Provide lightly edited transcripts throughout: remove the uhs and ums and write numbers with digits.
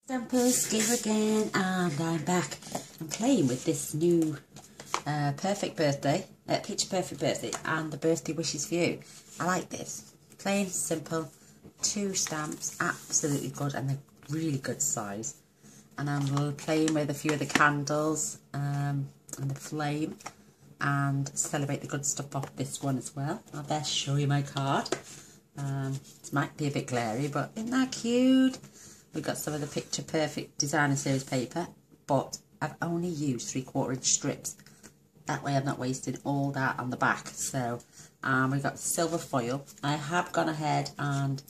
Stampers, here again, and I'm back. I'm playing with this new Perfect Birthday, Picture Perfect Birthday, and the Birthday Wishes for You. I like this. Plain, simple, 2 stamps, absolutely good, and they're really good size. And I'm playing with a few of the candles and the flame, and celebrate the good stuff off this one as well. I'll best show you my card. It might be a bit glary, but isn't that cute? We've got some of the Picture Perfect Designer Series paper, but I've only used 3/4 inch strips. That way I'm not wasting all that on the back. So we've got silver foil. I have gone ahead and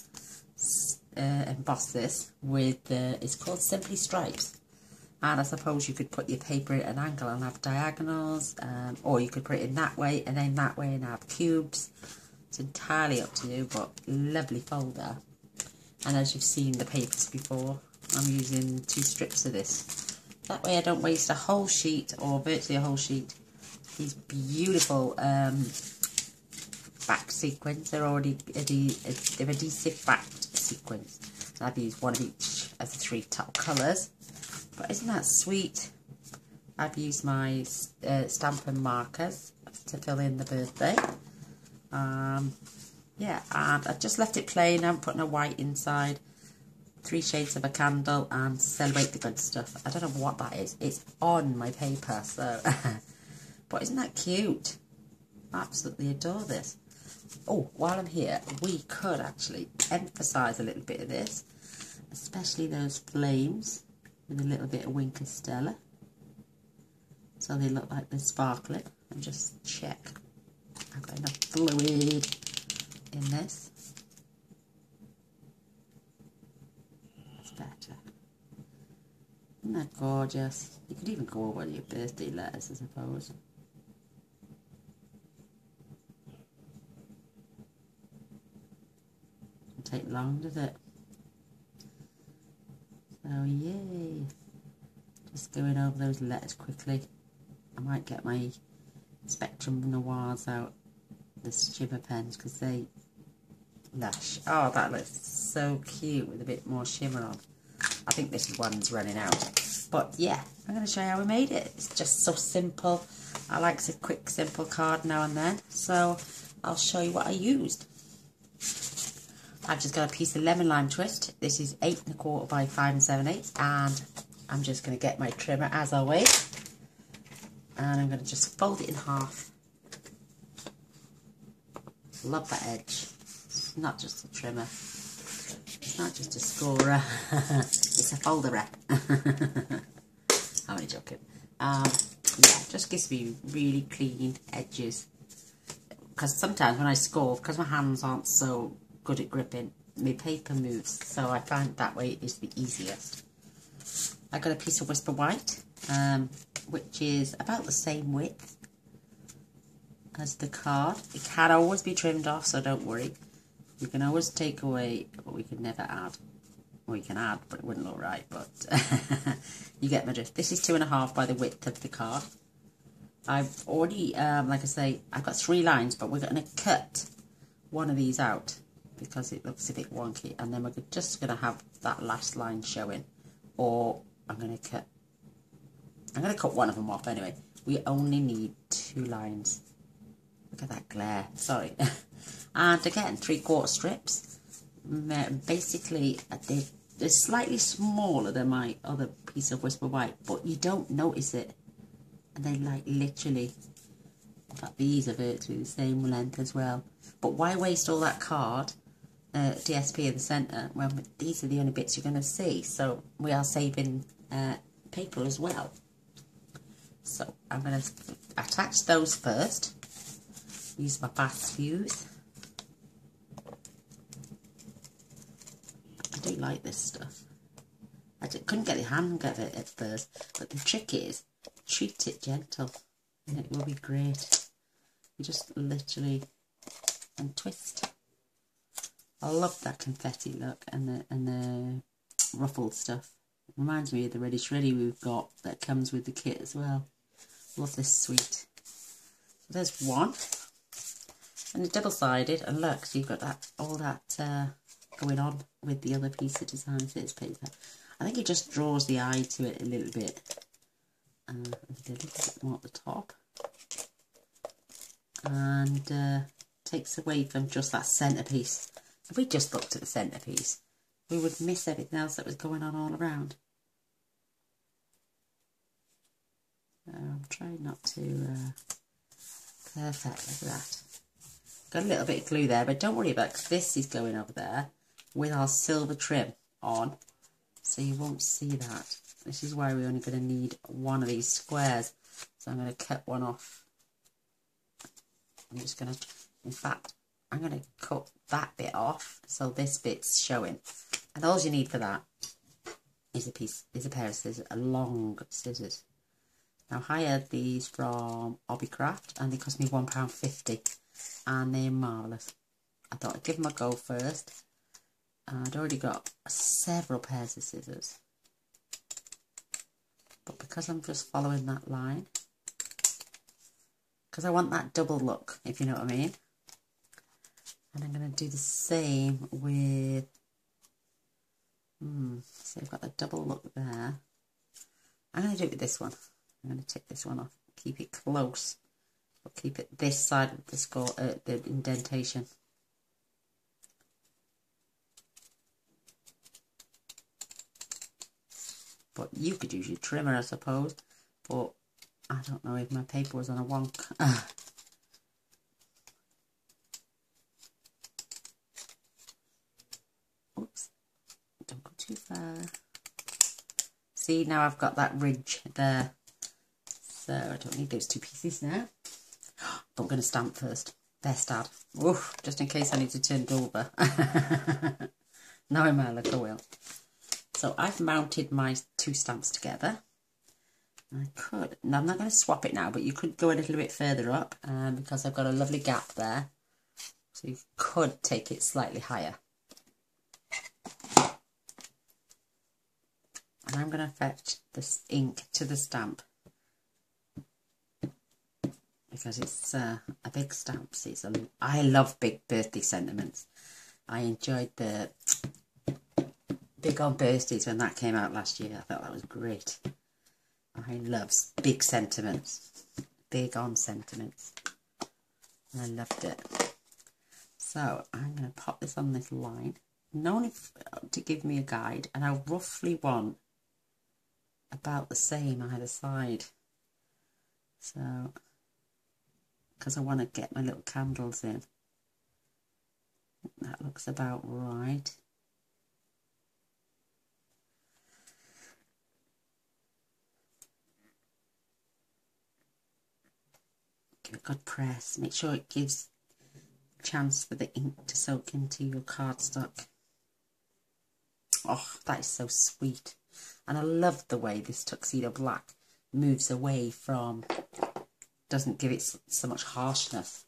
embossed this with it's called Simply Stripes. And I suppose you could put your paper at an angle and have diagonals, or you could put it in that way and then that way and have cubes. It's entirely up to you, but lovely folder. And as you've seen the papers before, I'm using 2 strips of this. That way I don't waste a whole sheet, or virtually a whole sheet. These beautiful back sequins, they're already they're adhesive backed sequins. And I've used one of each of the 3 top colours. But isn't that sweet? I've used my stampin markers to fill in the birthday. Yeah, and I've just left it plain. I'm putting a white inside, 3 shades of a candle, and celebrate the good stuff. I don't know what that is. It's on my paper, so. But isn't that cute? Absolutely adore this. Oh, while I'm here, we could actually emphasise a little bit of this, especially those flames with a little bit of Winker Stella, so they look like they're sparkling. And just check I've got enough fluid in this. That's better. Isn't that gorgeous? You could even go over your birthday letters, I suppose. Doesn't take long, does it? So yay! Just going over those letters quickly. I might get my Spectrum Noirs out, the shimmer pens, because they lush. Oh, that looks so cute with a bit more shimmer on. I think this one's running out. But yeah, I'm going to show you how we made it. It's just so simple. I like a quick, simple card now and then. So I'll show you what I used. I've just got a piece of lemon lime twist. This is 8 1/4 by 5 7/8. And I'm just going to get my trimmer as always. And I'm going to just fold it in half. Love that edge. It's not just a trimmer. It's not just a scorer. It's a folder rep. I'm only joking. Yeah, just gives me really clean edges. Because sometimes when I score, because my hands aren't so good at gripping, my paper moves. So I find that way is the easiest. I got a piece of Whisper White, which is about the same width as the card. It can always be trimmed off, so don't worry. You can always take away, but we can never add. Well, you can add, but it wouldn't look right, but you get my drift. This is 2 1/2 by the width of the card. I've already, like I say, I've got 3 lines, but we're going to cut one of these out because it looks a bit wonky, and then we're just going to have that last line showing, or I'm going to cut one of them off anyway. We only need 2 lines. Look at that glare, sorry. And again, 3/4 strips. Basically, they're slightly smaller than my other piece of Whisper White, but you don't notice it. And they like literally, in fact, these are virtually the same length as well. But why waste all that card, DSP in the centre, well, these are the only bits you're going to see. So we are saving paper as well. So I'm going to attach those first. Use my bath fuse. I do like this stuff. I couldn't get the hang of it at first, but the trick is treat it gentle and it will be great. You just literally and twist. I love that confetti look and the ruffled stuff. It reminds me of the Ready Shreddy we've got that comes with the kit as well. Love this sweet. So there's one. And it's double-sided, and look, so you've got that all that going on with the other piece of Designer Series paper. I think it just draws the eye to it a little bit. A little bit more at the top. And takes away from just that centrepiece. If we just looked at the centrepiece, we would miss everything else that was going on all around. I'm trying not to perfect like that. Got a little bit of glue there, but don't worry about it, 'cause this is going over there with our silver trim on, so you won't see that. This is why we're only going to need one of these squares, so I'm going to cut one off. I'm just going to, in fact, I'm going to cut that bit off so this bit's showing. And all you need for that is a pair of scissors, a long scissors. Now I hired these from Hobbycraft and they cost me £1.50 and they're marvellous. I thought I'd give them a go first. I'd already got several pairs of scissors. But because I'm just following that line, because I want that double look, if you know what I mean. And I'm going to do the same with, so I've got the double look there. I'm going to do it with this one. I'm going to take this one off, keep it close, but keep it this side of the score, the indentation. But you could use your trimmer, I suppose, but I don't know if my paper was on a wonk. Oops, don't go too far. See, now I've got that ridge there. So I don't need those two pieces now. But I'm going to stamp first. Best ad. Oof, just in case I need to turn it over. Now I might look, I will. So I've mounted my two stamps together. I could, no, I'm not going to swap it now, but you could go a little bit further up because I've got a lovely gap there. So you could take it slightly higher. And I'm going to fetch this ink to the stamp because it's a big stamp. See, I love big birthday sentiments. I enjoyed the Big on Birthdays when that came out last year. I thought that was great. I love big sentiments. Big on sentiments. And I loved it. So I'm going to pop this on this line. Only to give me a guide. And I roughly want about the same either side. So, because I want to get my little candles in. That looks about right. Give it a good press. Make sure it gives a chance for the ink to soak into your cardstock. Oh, that is so sweet. And I love the way this tuxedo black moves away from, doesn't give it so much harshness.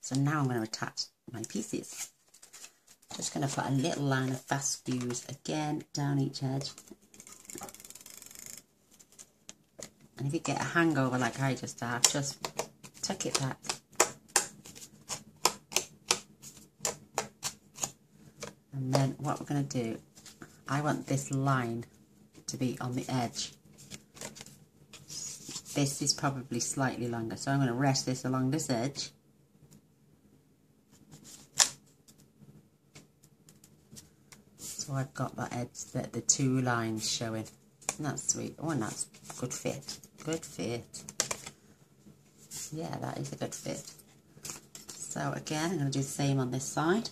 So now I'm going to attach my pieces. Just going to put a little line of fast fuse again down each edge. And if you get a hangover like I just have, just tuck it back. And then what we're going to do, I want this line to be on the edge. This is probably slightly longer, so I'm going to rest this along this edge. So I've got that edge, the two lines showing. And that's sweet. Oh, and that's good fit. Good fit. Yeah, that is a good fit. So again, I'm going to do the same on this side.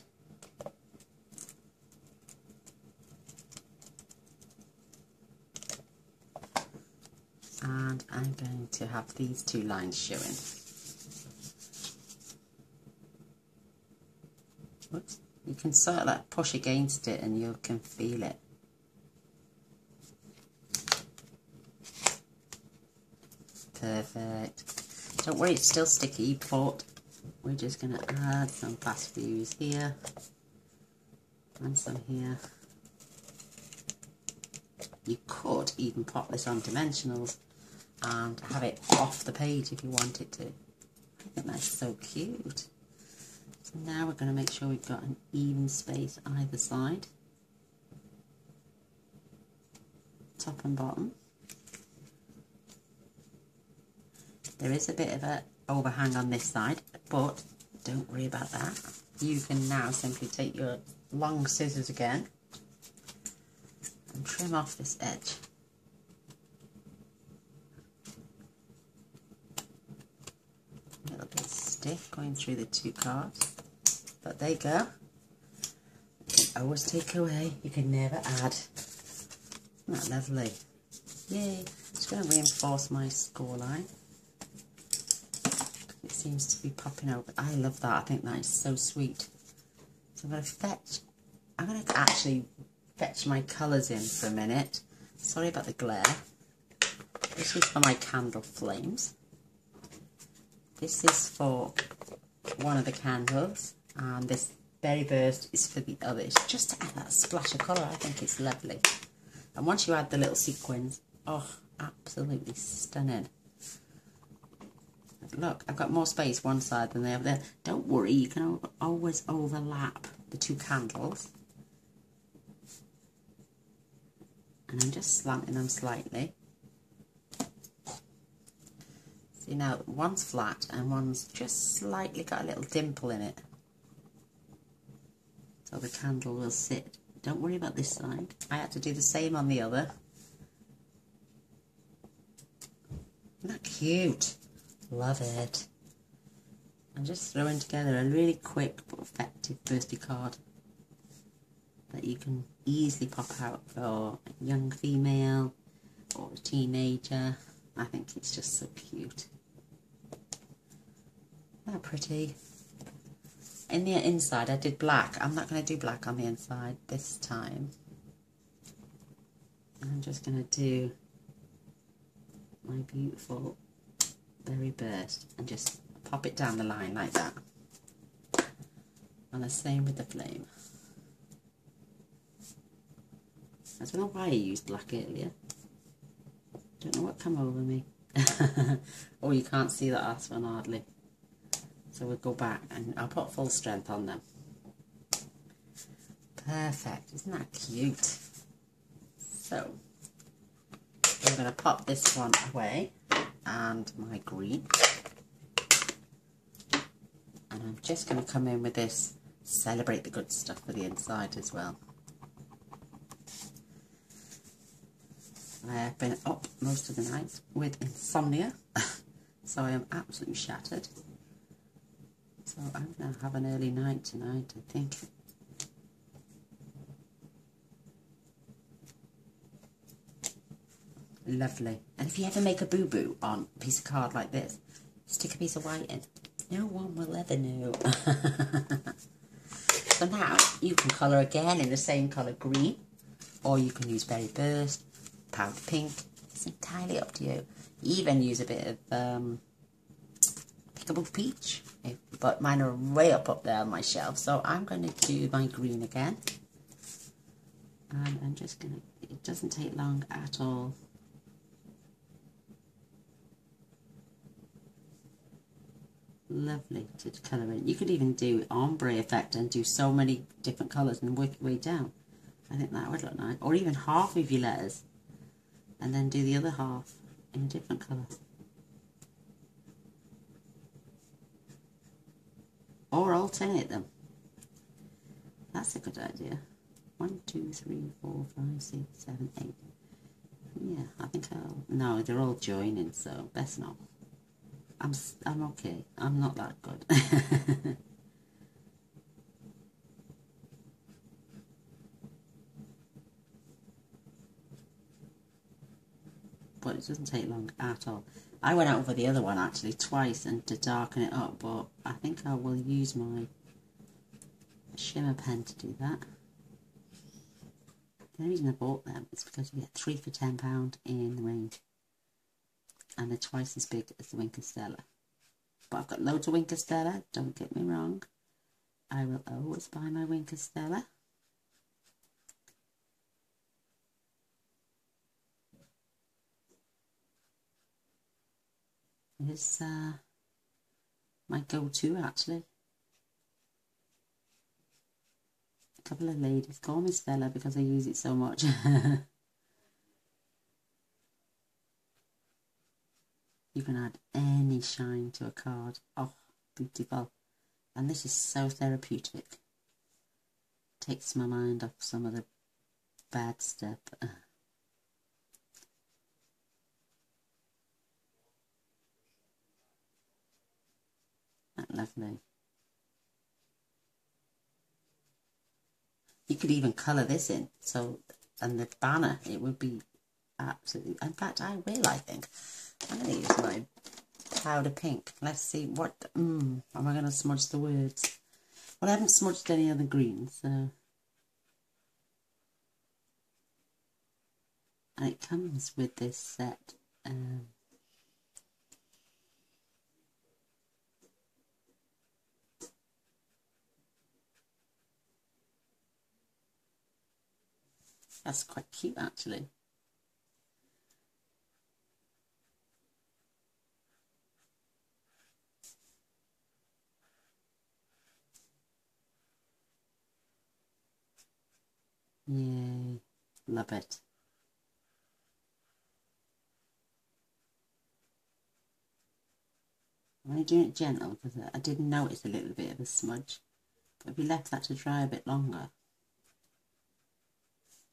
And I'm going to have these two lines showing. Whoops. You can sort of like push against it and you can feel it. Perfect. Don't worry, it's still sticky, but we're just going to add some fast fuse here and some here. You could even pop this on dimensionals and have it off the page if you wanted to. I think that's so cute. So now we're going to make sure we've got an even space either side. top and bottom. There is a bit of an overhang on this side, but don't worry about that. You can now simply take your long scissors again and trim off this edge. A little bit stiff going through the two cards, but there you go. You can always take away, you can never add. Isn't that lovely? Yay! Just going to reinforce my score line. It seems to be popping out. I love that. I think that is so sweet. So I'm going to actually fetch my colours in for a minute. Sorry about the glare. This is for my candle flames. This is for one of the candles, and this berry burst is for the others. Just to add that splash of colour, I think it's lovely. And once you add the little sequins, oh, absolutely stunning. Look, I've got more space one side than the other. Don't worry, you can always overlap the two candles. And I'm just slanting them slightly. See now, one's flat and one's just slightly got a little dimple in it. So the candle will sit. Don't worry about this side. I had to do the same on the other. Isn't that cute? Love it. I'm just throwing together a really quick but effective bursty card that you can easily pop out for a young female or a teenager. I think it's just so cute. Isn't that pretty? In the inside I did black. I'm not going to do black on the inside this time. I'm just going to do my beautiful berry burst and just pop it down the line like that. And the same with the flame. I don't know why I used black earlier. Don't know what came over me. Oh, you can't see that last one hardly. So we'll go back and I'll put full strength on them. Perfect. Isn't that cute? So I'm going to pop this one away and my green. And I'm just going to come in with this Celebrate the Good Stuff for the inside as well. I have been up most of the night with insomnia, so I am absolutely shattered. So I'm going to have an early night tonight, I think. Lovely. And if you ever make a boo-boo on a piece of card like this, stick a piece of white in. No one will ever know. So now you can colour again in the same colour green, or you can use Berry Burst, powder pink. It's entirely up to you. Even use a bit of Pickable Peach, but mine are way up there on my shelf. So I'm going to do my green again. And I'm just going to, it doesn't take long at all. Lovely to colour in. You could even do ombre effect and do so many different colours and work your way down. I think that would look nice. Or even half of your letters and then do the other half in a different colour. Or alternate them. That's a good idea. 1, 2, 3, 4, 5, 6, 7, 8. Yeah, I think I'll... No, they're all joining, so best not. I'm okay. I'm not that good. But it doesn't take long at all. I went out for the other one actually twice and to darken it up, but I think I will use my shimmer pen to do that. The only reason I bought them is because you get 3 for £10 in the range. And they're twice as big as the Wink of Stella. But I've got loads of Wink of Stella, don't get me wrong. I will always buy my Wink of Stella. It's my go-to actually. A couple of ladies call me Stella because I use it so much. You can add any shine to a card. Oh, beautiful. And this is so therapeutic. Takes my mind off some of the bad stuff. That lovely. You could even colour this in, so, and the banner, it would be absolutely, in fact I will, I think. I'm going to use my powder pink. Let's see what, am I going to smudge the words? Well, I haven't smudged any other greens, so. And it comes with this set. That's quite cute, actually. Yay, love it. I'm only doing it gentle because I did notice a little bit of a smudge. But if you left that to dry a bit longer,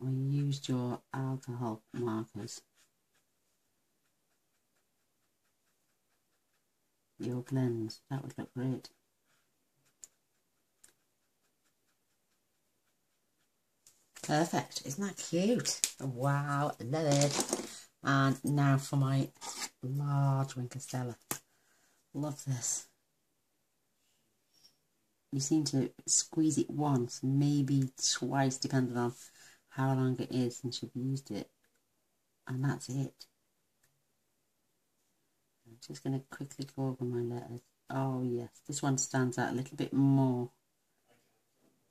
or you used your alcohol markers, your blends, that would look great. Perfect, isn't that cute? Wow, love it. And now for my large Wink of Stella. Love this. You seem to squeeze it once, maybe twice, depending on how long it is since you've used it. And that's it. I'm just going to quickly go over my letters. Oh yes, this one stands out a little bit more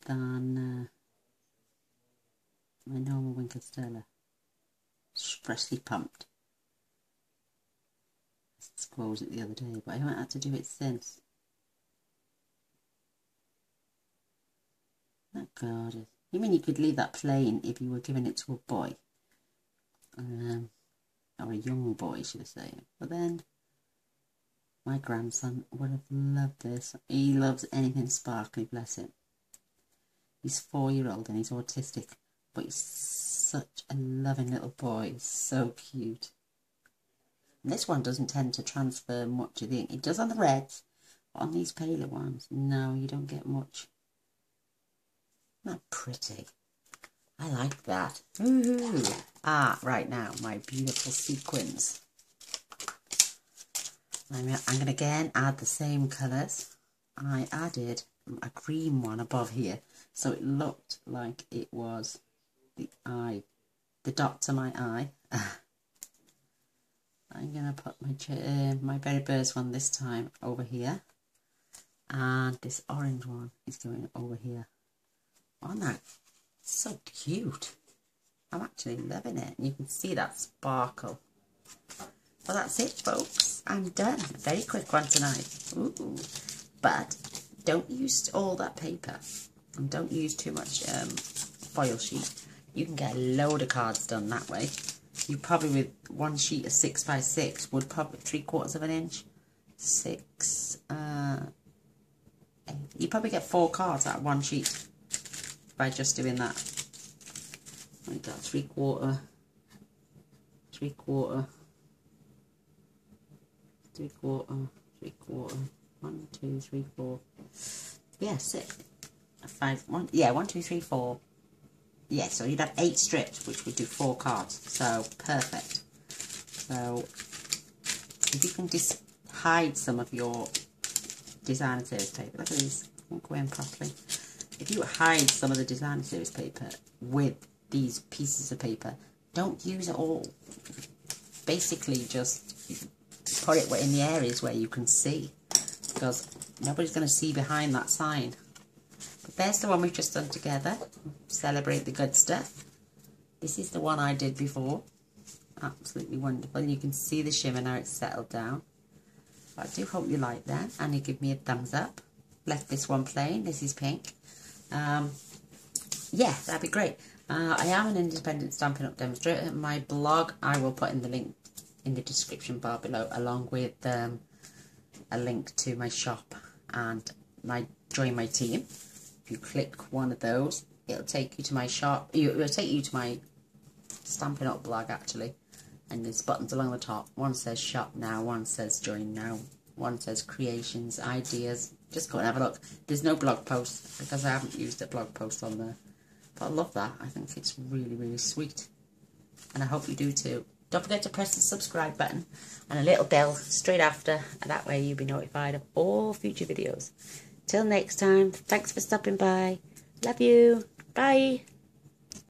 than my normal Wink of Stella. Freshly pumped. I squoze it the other day, but I haven't had to do it since. That gorgeous. You mean you could leave that plain if you were giving it to a boy, or a young boy, should I say? But then my grandson would have loved this. He loves anything sparkly, bless him. He's 4-year-old and he's autistic, but he's such a loving little boy. He's so cute. And this one doesn't tend to transfer much of the ink. It does on the reds, but on these paler ones, no, you don't get much. Isn't that pretty? I like that. Woohoo! Ah, right now, my beautiful sequins. I'm going to again add the same colours. I added a green one above here, so it looked like it was the eye, the dot to my eye. I'm going to put my Berry Burst one this time over here, and this orange one is going over here. Oh, that so cute. I'm actually loving it. You can see that sparkle. Well, that's it, folks. I'm done. Very quick one tonight. Ooh. But don't use all that paper, and don't use too much foil sheet. You can get a load of cards done that way. You probably, with one sheet of 6x6, would probably 3/4 of an inch, 6. You probably get 4 cards out of one sheet by just doing that. Like that, 3/4, 3/4, 3/4, 3/4. 1, 2, 3, 4. Yeah, 6, 5. 1. Yeah, 1, 2, 3, 4. Yeah, so you'd have 8 strips, which would do 4 cards. So perfect. So if you can just hide some of your designer series paper, look at these, won't go in properly. If you hide some of the designer series paper with these pieces of paper, don't use it all. Basically, just put it in the areas where you can see, because nobody's going to see behind that sign. But there's the one we've just done together. Celebrate the good stuff. This is the one I did before. Absolutely wonderful. You can see the shimmer now, it's settled down. But I do hope you like that, and you give me a thumbs up. Left this one plain. This is pink. Yeah, that'd be great. I am an independent Stampin' Up! Demonstrator. My blog, I will put in the link in the description bar below, along with a link to my shop and join my team. If you click one of those, it'll take you to my shop. It'll take you to my Stampin' Up blog actually, and there's buttons along the top. One says shop now, one says join now, one says creations, ideas. Just go and have a look. There's no blog post because I haven't used a blog post on there, but I love that. I think it's really, really sweet, and I hope you do too. Don't forget to press the subscribe button and a little bell straight after, and that way you'll be notified of all future videos. Till next time, thanks for stopping by. Love you. Bye.